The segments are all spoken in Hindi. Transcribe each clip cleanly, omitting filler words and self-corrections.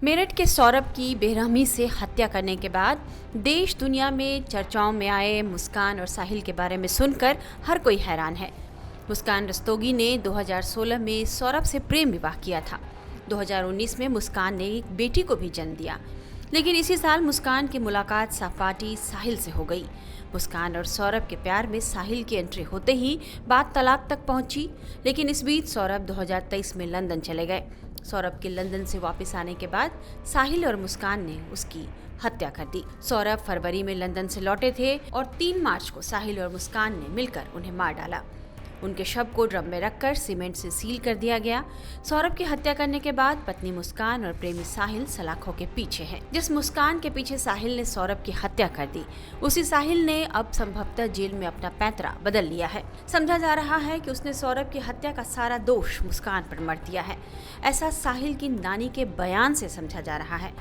मेरठ के सौरभ की बेरहमी से हत्या करने के बाद देश दुनिया में चर्चाओं में आए मुस्कान और साहिल के बारे में सुनकर हर कोई हैरान है। मुस्कान रस्तोगी ने 2016 में सौरभ से प्रेम विवाह किया था। 2019 में मुस्कान ने एक बेटी को भी जन्म दिया, लेकिन इसी साल मुस्कान की मुलाकात सहपाठी साहिल से हो गई। मुस्कान और सौरभ के प्यार में साहिल की एंट्री होते ही बात तलाक तक पहुंची, लेकिन इस बीच सौरभ 2023 में लंदन चले गए। सौरभ के लंदन से वापस आने के बाद साहिल और मुस्कान ने उसकी हत्या कर दी। सौरभ फरवरी में लंदन से लौटे थे और 3 मार्च को साहिल और मुस्कान ने मिलकर उन्हें मार डाला। उनके शव को ड्रम में रखकर सीमेंट से सील कर दिया गया। सौरभ की हत्या करने के बाद पत्नी मुस्कान और प्रेमी साहिल सलाखों के पीछे हैं। जिस मुस्कान के पीछे साहिल ने सौरभ की हत्या कर दी, उसी साहिल ने अब संभवतः जेल में अपना पैंतरा बदल लिया है। समझा जा रहा है कि उसने सौरभ की हत्या का सारा दोष मुस्कान पर मढ़ दिया है। ऐसा साहिल की नानी के बयान से समझा जा रहा है,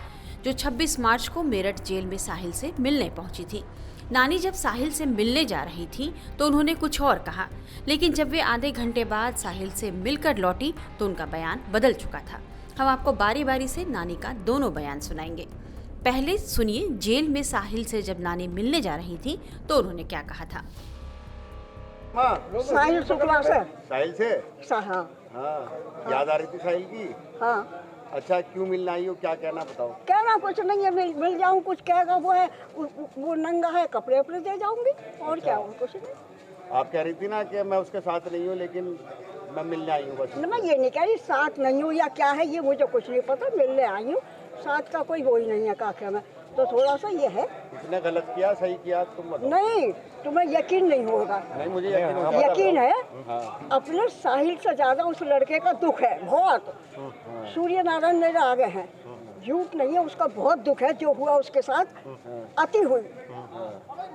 जो 26 मार्च को मेरठ जेल में साहिल से मिलने पहुंची थी। नानी जब साहिल से मिलने जा रही थी तो उन्होंने कुछ और कहा, लेकिन जब वे आधे घंटे बाद साहिल से मिलकर लौटी तो उनका बयान बदल चुका था। हम आपको बारी बारी से नानी का दोनों बयान सुनाएंगे। पहले सुनिए जेल में साहिल से जब नानी मिलने जा रही थी तो उन्होंने क्या कहा था। साहिल शुक्ला से। साहिल से? हाँ। याद आ रही थी साहिल की? हाँ। अच्छा, क्यों मिलना आई हो, क्या कहना बताओ। कहना कुछ नहीं है, मिल जाऊँ, कुछ कहेगा वो है वो नंगा है, कपड़े उपड़े दे जाऊंगी और क्या हूँ, कुछ नहीं। आप कह रही थी ना कि मैं उसके साथ नहीं हूँ, लेकिन मैं मिलने आई हूँ बस। मैं ये नहीं कह रही साथ नहीं हूँ या क्या है, ये मुझे कुछ नहीं पता, मिलने आई हूँ। साथ का कोई वो ही नहीं है काके में, तो थोड़ा सा ये है। इसने गलत किया सही किया तुम बताओ। नहीं, तुम्हें यकीन नहीं होगा। नहीं, मुझे यकीन है। हाँ। अपने साहिल से ज्यादा उस लड़के का दुख है बहुत। सूर्य नारायण मेरे आगे हैं, झूठ नहीं है, उसका बहुत दुख है जो हुआ उसके साथ। अति हुई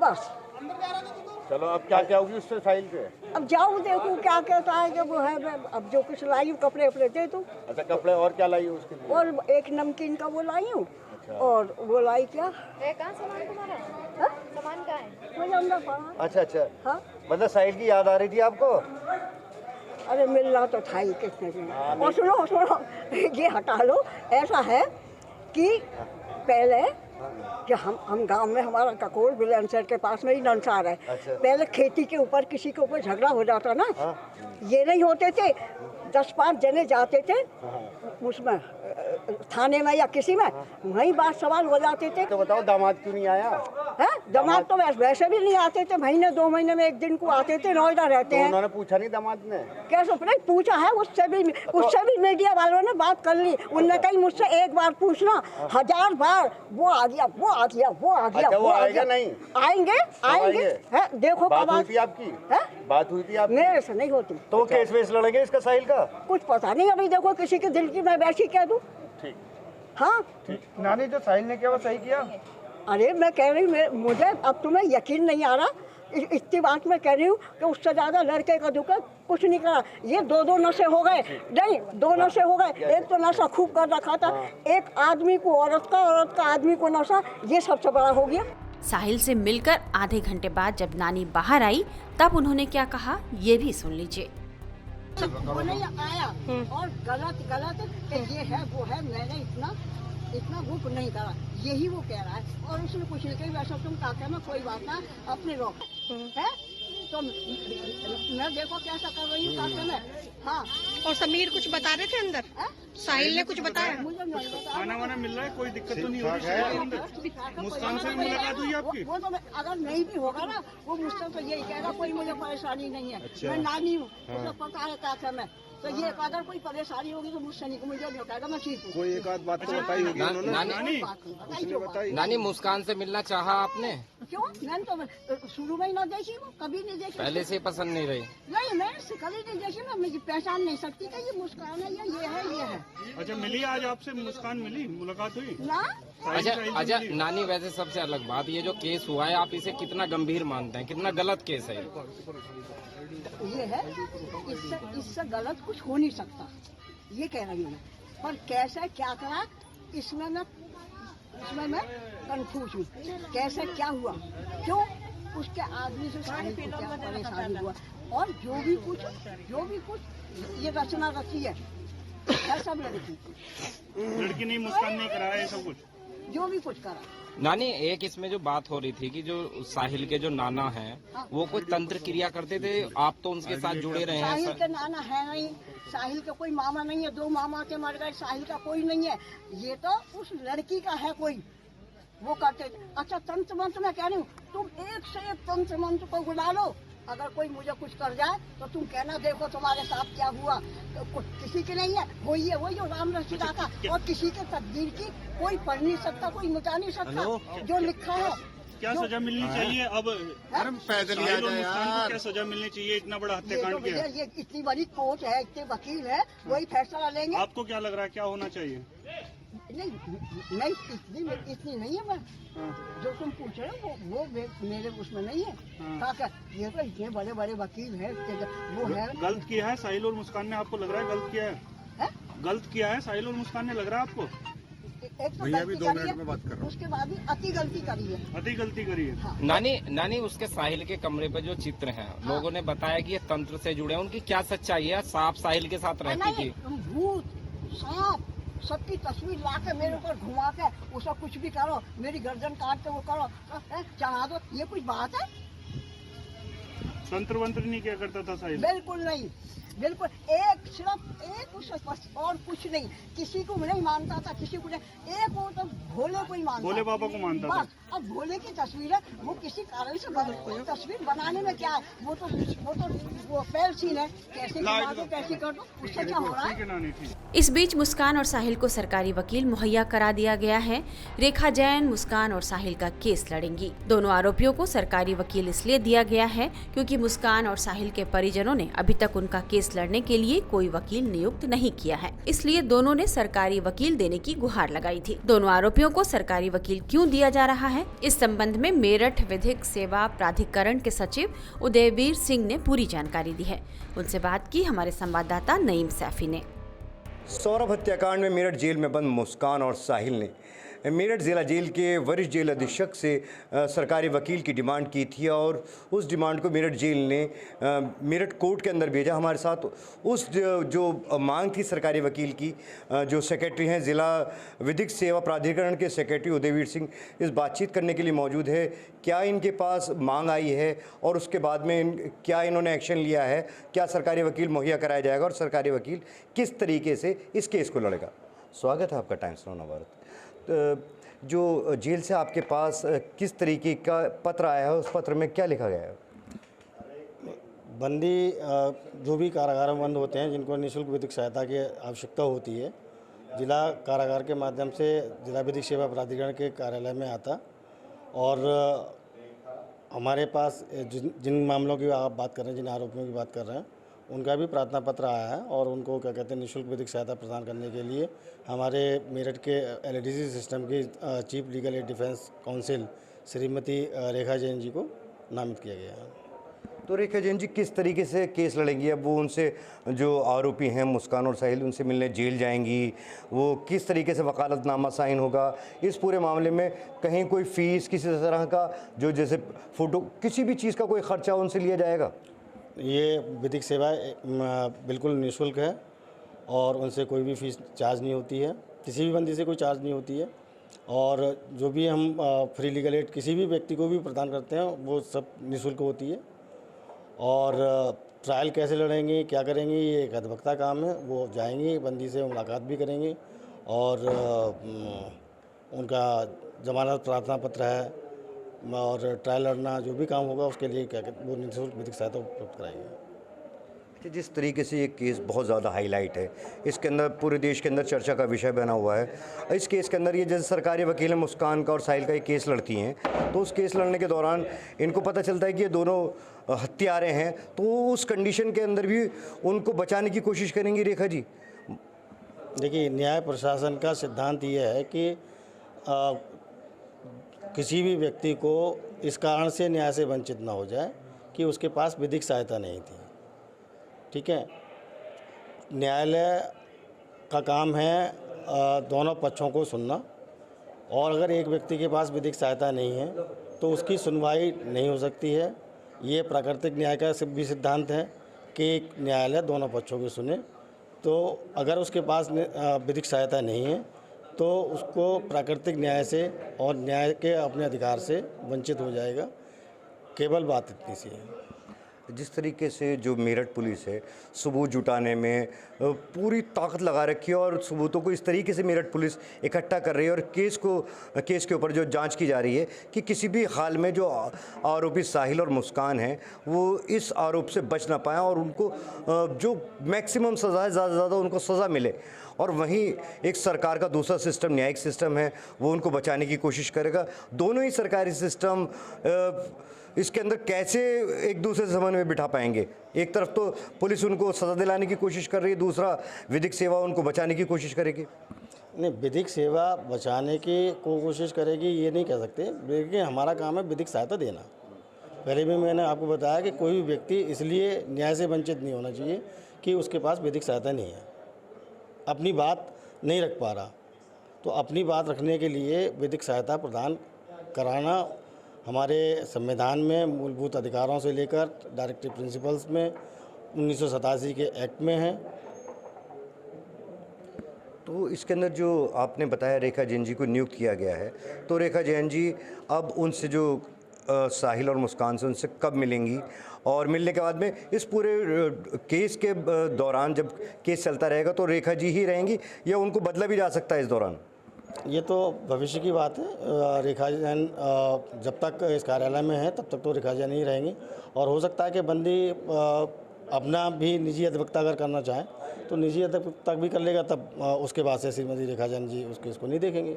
बस। चलो अब क्या क्या होगी उससे साहिल से? अब जाऊँ देखूँ क्या कहता है कि वो है। अब जो कुछ लाई हूँ कपड़े उपड़े दे दूँ। अच्छा, कपड़े और क्या लाई हो उसके लिए? और एक नमकीन का वो लाई हूँ। अच्छा। और वो लाई क्या कहाँ सामान तुम्हारा? हा? सामान कहाँ है? वो अंदर पड़ा। अच्छा। हाँ, मतलब साहिल की याद आ रही थी आपको? अरे मिल रहा तो था ही कितने दिन। और सुनो ये हटा लो। ऐसा है कि पहले कि हम गांव में, हमारा ककोर बिलेंसर के पास में ही नंसार है। अच्छा। पहले खेती के ऊपर किसी के ऊपर झगड़ा हो जाता ना। ये नहीं होते थे, 10-5 जने जाते थे उसमें थाने में या किसी में, वहीं बात सवाल हो जाते थे। तो बताओ दामाद क्यों नहीं आया? है दामाद तो वैसे भी नहीं आते थे, महीने 2 महीने में एक दिन को आते थे, नोएडा रहते हैं। उन्होंने पूछा नहीं दामाद ने? कैसे नहीं पूछा है, उससे भी मीडिया वालों ने बात कर ली। उनने कही मुझसे एक बार पूछना, 1000 बार वो आ गया, वो आ गया, वो आ गया। अच्छा, वो आएगा नहीं? आएंगे है, देखो बात हुई थी आपकी? है? बात हुई थी आपकी? मेरे से नहीं होती। तो केस वेस लड़ेंगे इसका साहिल का? कुछ पता नहीं, अभी देखो किसी के दिल की मैं वैसी कह दूं। ठीक। हाँ नानी, जो साहिल ने किया वो सही किया? अरे मैं कह रही हूँ, मुझे अब तुम्हें यकीन नहीं आ रहा। इतनी बात मैं कह रही हूँ कि उससे ज्यादा लड़के का दुख है, कुछ नहीं करा। ये 2 नशे हो गए, नहीं 2 नशे हो गए। एक तो नशा खूब कर रखा था, एक आदमी को औरत का आदमी को नशा, ये सबसे बड़ा हो गया। साहिल से मिलकर आधे घंटे बाद जब नानी बाहर आई तब उन्होंने क्या कहा, ये भी सुन लीजिए। वो नहीं आया और गलत कि ये है वो है, मैंने इतना वो नहीं करा, यही वो कह रहा है। और उसने कुछ नहीं कही, वैसा तुम काका में कोई बात ना, अपने रोक है तो मैं देखो कैसा कर रही हूँ काका में। हाँ। और समीर कुछ बता रहे थे अंदर? साहिल ने कुछ बताया? मुझे नहीं बताया। खाना वाना मिल रहा है, कोई दिक्कत तो नहीं हो रही? मुस्कान से भी मुलाकात हुई आपकी? वो तो अगर नहीं भी होगा ना, वो मुझसे तो यही कहेगा कोई मुझे परेशानी नहीं है। अच्छा। मैं नानी हूँ, मुझे पता है काका में, तो ये अगर कोई परेशानी होगी तो मुझसे नहीं, मुझे नहीं कहेगा, मैं ठीक हूँ। कोई एक आध बात तो बताई होगी उन्होंने? नानी नानी, मुस्कान से मिलना चाहा आपने? क्यों? मैंने तो शुरू में ही ना देखी, वो कभी नहीं देखी। पहले से पसंद नहीं रही? नहीं, मैं कभी नहीं देखी ना, मुझे पहचान नहीं सकती कि ये मुस्कान है या ये है। अच्छा, मिली आज आपसे मुस्कान, मिली, मुलाकात हुई ना। अच्छा नानी, वैसे सबसे अलग बात, ये जो केस हुआ है आप इसे कितना गंभीर मानते हैं, कितना गलत केस है? ये है, इससे गलत कुछ हो नहीं सकता, ये कह रही हूँ मैं। पर कैसे क्या करा, इसमें मैं कंफ्यूज हूँ। कैसे क्या हुआ, क्यों उसके आदमी से साहिल को क्या परेशानी हुआ, और जो भी कुछ ये रचना रची है है सब लड़की। लड़की नहीं, मुस्कान नहीं कराया ये सब कुछ। जो भी कुछ करा। नानी, एक इसमें जो बात हो रही थी कि जो साहिल के जो नाना हैं वो कोई तंत्र क्रिया करते थे, आप तो उनके साथ जुड़े रहे हैं। साहिल के नाना है नहीं, साहिल का कोई मामा नहीं है, 2 मामा के मर गए, साहिल का कोई नहीं है। ये तो उस लड़की का है कोई, वो करते थे। अच्छा, तंत्र मंत्र मैं कह रही हूँ, तुम एक से एक तंत्र मंत्र को बुला लो, अगर कोई मुझे कुछ कर जाए तो तुम कहना देखो तुम्हारे साथ क्या हुआ। तो किसी की नहीं है, वही है, वही जो राम रसीदा था। और किसी के तकदीर की कोई पढ़ नहीं सकता, कोई मिटा नहीं सकता जो लिखा है। क्या सजा मिलनी चाहिए अब? पैदल साहिल और मुस्कान को क्या सजा मिलनी चाहिए? इतना बड़ा हत्याकांड किया है। ये इतनी बड़ी कोर्ट है, इतने वकील है, वही फैसला लेंगे। आपको क्या लग रहा है क्या होना चाहिए? नहीं इतनी नहीं है। मैं जो तुम पूछ रहे हो वो मेरे उसमें नहीं है। ये तो इतने बड़े बड़े वकील हैं, वो है। गलत किया है साहिल और मुस्कान ने, आपको लग रहा है गलत किया है? गलत किया है साहिल और मुस्कान ने, लग रहा है आपको? एक तो गलती करी है, उसके बाद भी अति गलती करी है। अति गलती करी है। हाँ। नानी, उसके साहिल के कमरे पर जो चित्र हैं, लोगों ने बताया कि ये तंत्र से जुड़े हैं, उनकी क्या सच्चाई है? सांप साहिल के साथ रहती थी। भूत, सांप, सबकी तस्वीर ला के मेरे ऊपर घुमा के उसका कुछ भी करो, मेरी गर्दन काट के वो करो, चढ़ा दो, ये कुछ बात है? तंत्र वंत्र नहीं किया करता था साहिल? बिल्कुल नहीं, बिल्कुल। सिर्फ एक उससे बस, और कुछ नहीं। किसी को नहीं मानता था, किसी को नहीं, एक वो तो भोले को ही मानता, भोले बाबा को मानता था। अब भोले की तस्वीर है, वो किसी कारण से तस्वीर बनाने में क्या है? वो फेल सीन है, कैसे बना दो, कैसे कर दो, उससे क्या हो रहा है? इस बीच मुस्कान और साहिल को सरकारी वकील मुहैया करा दिया गया है। रेखा जैन मुस्कान और साहिल का केस लड़ेंगी। दोनों आरोपियों को सरकारी वकील इसलिए दिया गया है क्योंकि मुस्कान और साहिल के परिजनों ने अभी तक उनका केस लड़ने के लिए कोई वकील नियुक्त नहीं किया है, इसलिए दोनों ने सरकारी वकील देने की गुहार लगाई थी। दोनों आरोपियों को सरकारी वकील क्यों दिया जा रहा है, इस संबंध में मेरठ विधिक सेवा प्राधिकरण के सचिव उदयवीर सिंह ने पूरी जानकारी दी है। उनसे बात की हमारे संवाददाता नईम सैफी ने। सौरभ हत्याकांड में मेरठ जेल में बंद मुस्कान और साहिल ने मेरठ जिला जेल के वरिष्ठ जेल अधीक्षक से सरकारी वकील की डिमांड की थी और उस डिमांड को मेरठ जेल ने मेरठ कोर्ट के अंदर भेजा। हमारे साथ उस जो मांग थी सरकारी वकील की, जो सेक्रेटरी हैं जिला विधिक सेवा प्राधिकरण के सेक्रेटरी उदयवीर सिंह, इस बातचीत करने के लिए मौजूद है। क्या इनके पास मांग आई है और उसके बाद में क्या इन्होंने एक्शन लिया है, क्या सरकारी वकील मुहैया कराया जाएगा और सरकारी वकील किस तरीके से इस केस को लड़ेगा। स्वागत है आपका टाइम्स नौ नवभारत। जो जेल से आपके पास किस तरीके का पत्र आया है, उस पत्र में क्या लिखा गया है? बंदी जो भी कारागार में बंद होते हैं, जिनको निःशुल्क विधिक सहायता की आवश्यकता होती है, जिला कारागार के माध्यम से जिला विधिक सेवा प्राधिकरण के कार्यालय में आता और हमारे पास जिन मामलों की आप बात कर रहे हैं, जिन आरोपियों की बात कर रहे हैं, उनका भी प्रार्थना पत्र आया है और उनको क्या कहते हैं निःशुल्क विधिक सहायता प्रदान करने के लिए हमारे मेरठ के एलडीसी सिस्टम की chief legal aid defence counsel Shrimati Rekha Jain ji को नामित किया गया है। तो रेखा जैन जी किस तरीके से केस लड़ेंगी? अब वो उनसे जो आरोपी हैं मुस्कान और साहिल, उनसे मिलने जेल जाएंगी, वो किस तरीके से वकालतनामा साइन होगा? इस पूरे मामले में कहीं कोई फ़ीस किसी तरह का, जो जैसे फ़ोटो, किसी भी चीज़ का कोई ख़र्चा उनसे लिया जाएगा? ये विधिक सेवा बिल्कुल निःशुल्क है और उनसे कोई भी फीस चार्ज नहीं होती है, किसी भी बंदी से कोई चार्ज नहीं होती है। और जो भी हम फ्री लीगल एड किसी भी व्यक्ति को भी प्रदान करते हैं वो सब निःशुल्क होती है। और ट्रायल कैसे लड़ेंगे, क्या करेंगे, ये एक अधिवक्ता काम है। वो जाएंगे, बंदी से मुलाकात भी करेंगे और उनका जमानत प्रार्थना पत्र है और ट्रायल लड़ना जो भी काम होगा उसके लिए क्या कहते वो निःशुल्क विधिक सहायता उपलब्ध कराएंगे। जिस तरीके से ये केस बहुत ज़्यादा हाईलाइट है, इसके अंदर पूरे देश के अंदर चर्चा का विषय बना हुआ है। इस केस के अंदर ये जैसे सरकारी वकील है मुस्कान का और साहिल का ये केस लड़ती हैं, तो उस केस लड़ने के दौरान इनको पता चलता है कि ये दोनों हत्यारे हैं, तो उस कंडीशन के अंदर भी उनको बचाने की कोशिश करेंगी रेखा जी? देखिए, न्याय प्रशासन का सिद्धांत ये है कि किसी भी व्यक्ति को इस कारण से न्याय से वंचित ना हो जाए कि उसके पास विधिक सहायता नहीं थी। ठीक है, न्यायालय का काम है दोनों पक्षों को सुनना और अगर एक व्यक्ति के पास विधिक सहायता नहीं है तो उसकी सुनवाई नहीं हो सकती है। ये प्राकृतिक न्याय का भी सिद्धांत है कि न्यायालय दोनों पक्षों को सुने तो अगर उसके पास विधिक सहायता नहीं है तो उसको प्राकृतिक न्याय से और न्याय के अपने अधिकार से वंचित हो जाएगा। केवल बात इतनी सी है। जिस तरीके से जो मेरठ पुलिस है सबूत जुटाने में पूरी ताकत लगा रखी है और सबूतों को इस तरीके से मेरठ पुलिस इकट्ठा कर रही है और केस के ऊपर जो जांच की जा रही है कि किसी भी हाल में जो आरोपी साहिल और मुस्कान हैं वो इस आरोप से बच ना पाएँ और उनको जो मैक्सिमम सज़ा है ज़्यादा से ज़्यादा उनको सज़ा मिले। और वहीं एक सरकार का दूसरा सिस्टम न्यायिक सिस्टम है वो उनको बचाने की कोशिश करेगा। दोनों ही सरकारी सिस्टम इसके अंदर कैसे एक दूसरे से समन्वय बिठा पाएंगे? एक तरफ तो पुलिस उनको सज़ा दिलाने की कोशिश कर रही है, दूसरा विधिक सेवा उनको बचाने की कोशिश करेगी। नहीं, विधिक सेवा बचाने की कोशिश करेगी ये नहीं कह सकते, लेकिन हमारा काम है विधिक सहायता देना। पहले भी मैंने आपको बताया कि कोई भी व्यक्ति इसलिए न्याय से वंचित नहीं होना चाहिए कि उसके पास विधिक सहायता नहीं है, अपनी बात नहीं रख पा रहा, तो अपनी बात रखने के लिए विधिक सहायता प्रदान कराना हमारे संविधान में मूलभूत अधिकारों से लेकर डायरेक्टिव प्रिंसिपल्स में 1987 के एक्ट में है। तो इसके अंदर जो आपने बताया रेखा जैन जी को नियुक्त किया गया है, तो रेखा जैन जी अब उनसे जो साहिल और मुस्कान से उनसे कब मिलेंगी और मिलने के बाद में इस पूरे केस के दौरान जब केस चलता रहेगा तो रेखा जी ही रहेंगी या उनको बदला भी जा सकता है इस दौरान? ये तो भविष्य की बात है। रेखा जैन जब तक इस कार्यालय में है तब तक तो रेखा जैन ही रहेंगी और हो सकता है कि बंदी अपना भी निजी अधिवक्ता अगर करना चाहे तो निजी अधिवक्ता भी कर लेगा, तब उसके बाद से श्रीमती रेखा जैन जी उस केस को नहीं देखेंगे।